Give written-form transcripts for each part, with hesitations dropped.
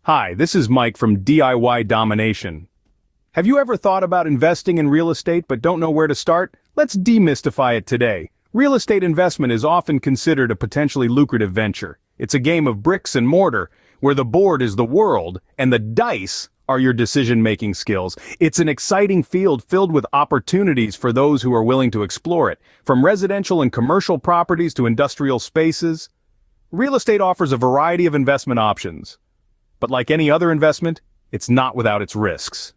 Hi, this is Mike from DIY Domination. Have you ever thought about investing in real estate but don't know where to start? Let's demystify it today. Real estate investment is often considered a potentially lucrative venture. It's a game of bricks and mortar, where the board is the world and the dice are your decision-making skills. It's an exciting field filled with opportunities for those who are willing to explore it. From residential and commercial properties to industrial spaces, real estate offers a variety of investment options. But like any other investment, it's not without its risks.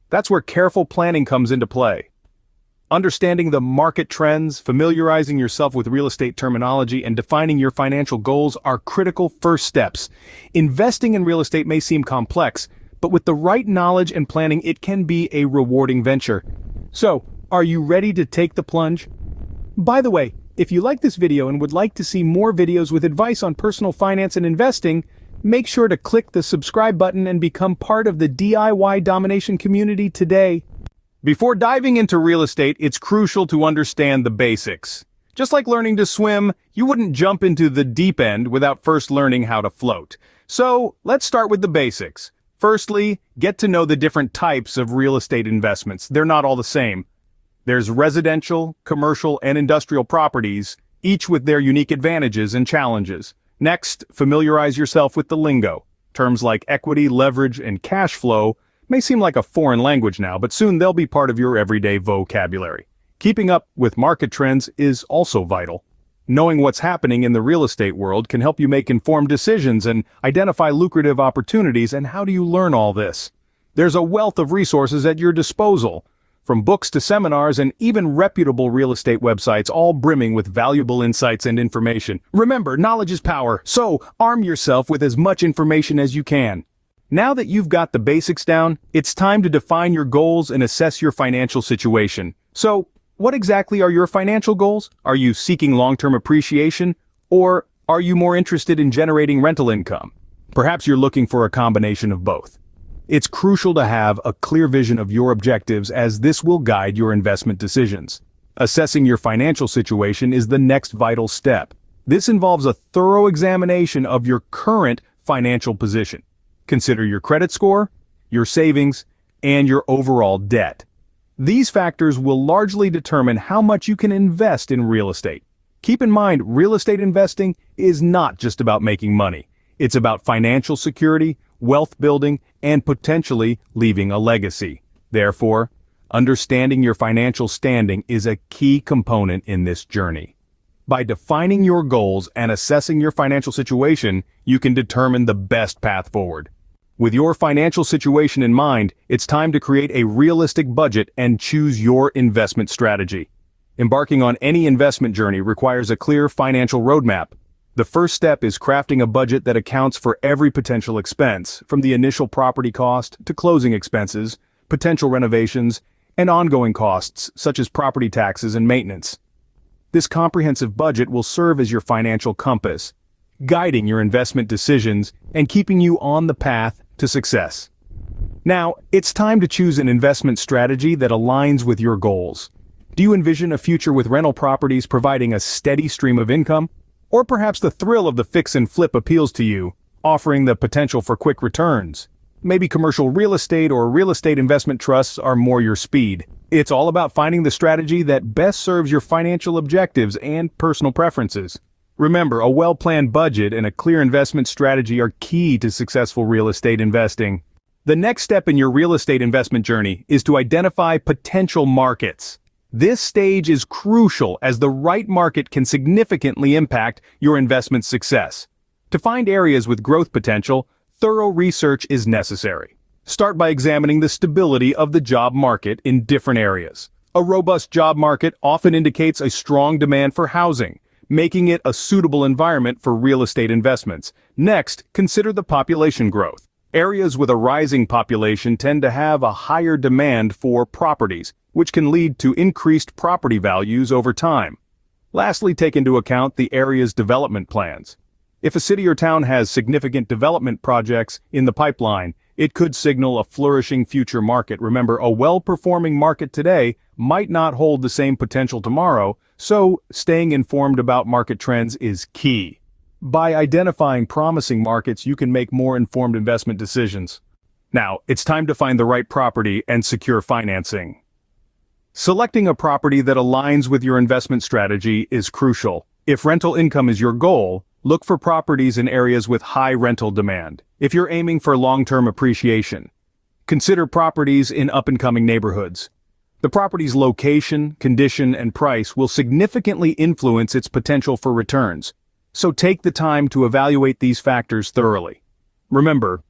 That's where careful planning comes into play. Understanding the market trends, familiarizing yourself with real estate terminology, and defining your financial goals are critical first steps. Investing in real estate may seem complex, but with the right knowledge and planning, it can be a rewarding venture. So, are you ready to take the plunge? By the way, if you like this video and would like to see more videos with advice on personal finance and investing, make sure to click the subscribe button and become part of the DIY Domination community today. Before diving into real estate, it's crucial to understand the basics. Just like learning to swim, you wouldn't jump into the deep end without first learning how to float. So, let's start with the basics. Firstly, get to know the different types of real estate investments. They're not all the same. There's residential, commercial, and industrial properties, each with their unique advantages and challenges. Next, familiarize yourself with the lingo. Terms like equity, leverage, and cash flow may seem like a foreign language now, but soon they'll be part of your everyday vocabulary. Keeping up with market trends is also vital. Knowing what's happening in the real estate world can help you make informed decisions and identify lucrative opportunities. And how do you learn all this? There's a wealth of resources at your disposal. From books to seminars and even reputable real estate websites, all brimming with valuable insights and information. Remember, knowledge is power, so arm yourself with as much information as you can. Now that you've got the basics down, it's time to define your goals and assess your financial situation. So, what exactly are your financial goals? Are you seeking long-term appreciation, or are you more interested in generating rental income? Perhaps you're looking for a combination of both. It's crucial to have a clear vision of your objectives, as this will guide your investment decisions. Assessing your financial situation is the next vital step. This involves a thorough examination of your current financial position. Consider your credit score, your savings, and your overall debt. These factors will largely determine how much you can invest in real estate. Keep in mind, real estate investing is not just about making money. It's about financial security, wealth building, and potentially leaving a legacy. Therefore, understanding your financial standing is a key component in this journey. By defining your goals and assessing your financial situation, you can determine the best path forward. With your financial situation in mind, it's time to create a realistic budget and choose your investment strategy. Embarking on any investment journey requires a clear financial roadmap. The first step is crafting a budget that accounts for every potential expense, from the initial property cost to closing expenses, potential renovations, and ongoing costs such as property taxes and maintenance. This comprehensive budget will serve as your financial compass, guiding your investment decisions and keeping you on the path to success. Now, it's time to choose an investment strategy that aligns with your goals. Do you envision a future with rental properties providing a steady stream of income? Or perhaps the thrill of the fix and flip appeals to you, offering the potential for quick returns? Maybe commercial real estate or real estate investment trusts are more your speed. It's all about finding the strategy that best serves your financial objectives and personal preferences. Remember, a well-planned budget and a clear investment strategy are key to successful real estate investing. The next step in your real estate investment journey is to identify potential markets. This stage is crucial, as the right market can significantly impact your investment success. To find areas with growth potential, thorough research is necessary. Start by examining the stability of the job market in different areas. A robust job market often indicates a strong demand for housing, making it a suitable environment for real estate investments. Next, consider the population growth. Areas with a rising population tend to have a higher demand for properties, which can lead to increased property values over time. Lastly, take into account the area's development plans. If a city or town has significant development projects in the pipeline, it could signal a flourishing future market. Remember, a well-performing market today might not hold the same potential tomorrow, so staying informed about market trends is key. By identifying promising markets, you can make more informed investment decisions. Now, it's time to find the right property and secure financing. Selecting a property that aligns with your investment strategy is crucial. If rental income is your goal, look for properties in areas with high rental demand. If you're aiming for long-term appreciation, consider properties in up-and-coming neighborhoods. The property's location, condition, and price will significantly influence its potential for returns, so take the time to evaluate these factors thoroughly. Remember,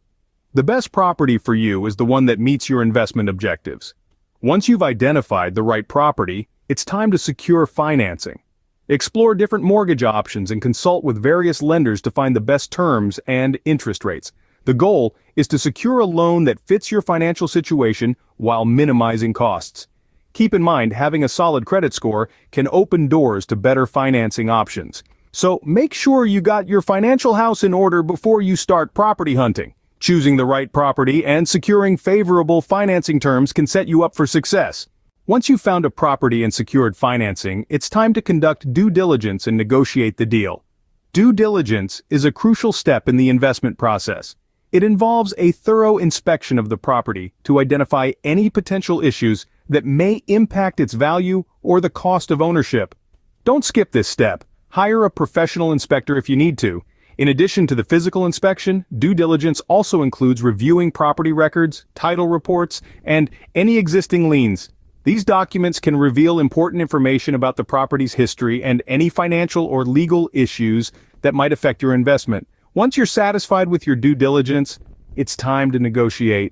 the best property for you is the one that meets your investment objectives. Once you've identified the right property, it's time to secure financing. Explore different mortgage options and consult with various lenders to find the best terms and interest rates. The goal is to secure a loan that fits your financial situation while minimizing costs. Keep in mind, having a solid credit score can open doors to better financing options. So make sure you got your financial house in order before you start property hunting. Choosing the right property and securing favorable financing terms can set you up for success. Once you've found a property and secured financing, it's time to conduct due diligence and negotiate the deal. Due diligence is a crucial step in the investment process. It involves a thorough inspection of the property to identify any potential issues that may impact its value or the cost of ownership. Don't skip this step. Hire a professional inspector if you need to. In addition to the physical inspection, due diligence also includes reviewing property records, title reports, and any existing liens. These documents can reveal important information about the property's history and any financial or legal issues that might affect your investment. Once you're satisfied with your due diligence, it's time to negotiate.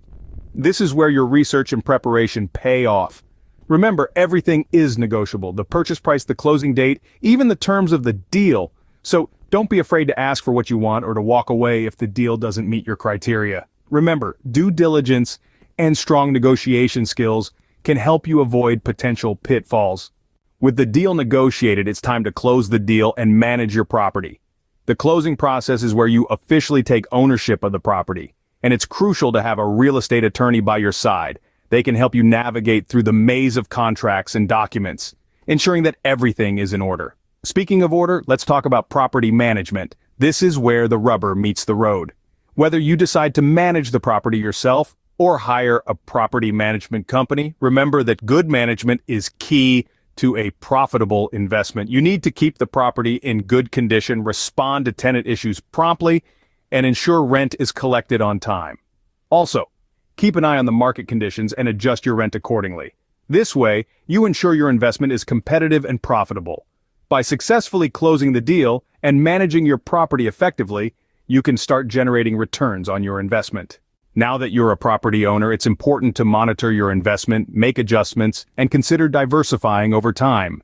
This is where your research and preparation pay off. Remember, everything is negotiable: the purchase price, the closing date, even the terms of the deal. So don't be afraid to ask for what you want or to walk away if the deal doesn't meet your criteria. Remember, due diligence and strong negotiation skills can help you avoid potential pitfalls. With the deal negotiated, it's time to close the deal and manage your property. The closing process is where you officially take ownership of the property, and it's crucial to have a real estate attorney by your side. They can help you navigate through the maze of contracts and documents, ensuring that everything is in order. Speaking of order, let's talk about property management. This is where the rubber meets the road. Whether you decide to manage the property yourself or hire a property management company, remember that good management is key to a profitable investment. You need to keep the property in good condition, respond to tenant issues promptly, and ensure rent is collected on time. Also, keep an eye on the market conditions and adjust your rent accordingly. This way, you ensure your investment is competitive and profitable. By successfully closing the deal and managing your property effectively, you can start generating returns on your investment. Now that you're a property owner, it's important to monitor your investment, make adjustments, and consider diversifying over time.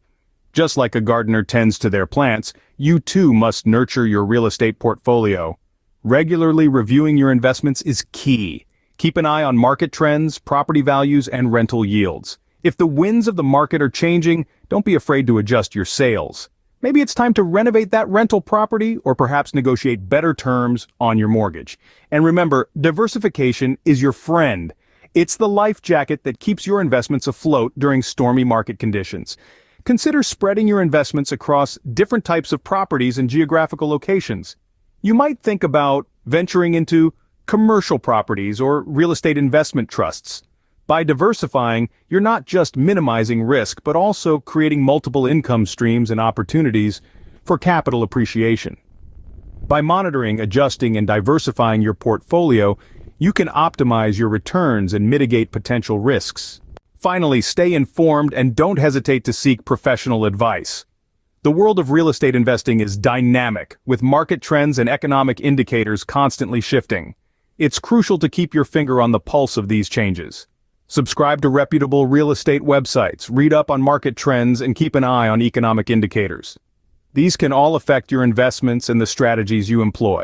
Just like a gardener tends to their plants, you too must nurture your real estate portfolio. Regularly reviewing your investments is key. Keep an eye on market trends, property values, and rental yields. If the winds of the market are changing, don't be afraid to adjust your sales. Maybe it's time to renovate that rental property or perhaps negotiate better terms on your mortgage. And remember, diversification is your friend. It's the life jacket that keeps your investments afloat during stormy market conditions. Consider spreading your investments across different types of properties and geographical locations. You might think about venturing into commercial properties or real estate investment trusts. By diversifying, you're not just minimizing risk, but also creating multiple income streams and opportunities for capital appreciation. By monitoring, adjusting, and diversifying your portfolio, you can optimize your returns and mitigate potential risks. Finally, stay informed and don't hesitate to seek professional advice. The world of real estate investing is dynamic, with market trends and economic indicators constantly shifting. It's crucial to keep your finger on the pulse of these changes. Subscribe to reputable real estate websites, read up on market trends, and keep an eye on economic indicators. These can all affect your investments and the strategies you employ.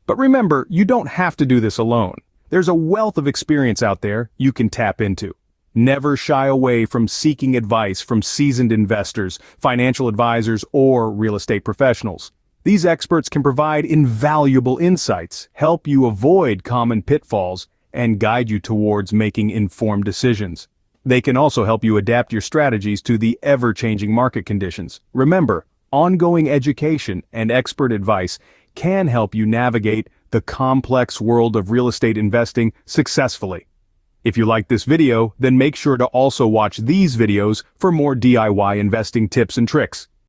But remember, you don't have to do this alone. There's a wealth of experience out there you can tap into. Never shy away from seeking advice from seasoned investors, financial advisors, or real estate professionals. These experts can provide invaluable insights, help you avoid common pitfalls, and guide you towards making informed decisions. They can also help you adapt your strategies to the ever-changing market conditions. Remember, ongoing education and expert advice can help you navigate the complex world of real estate investing successfully. If you like this video, then make sure to also watch these videos for more DIY investing tips and tricks.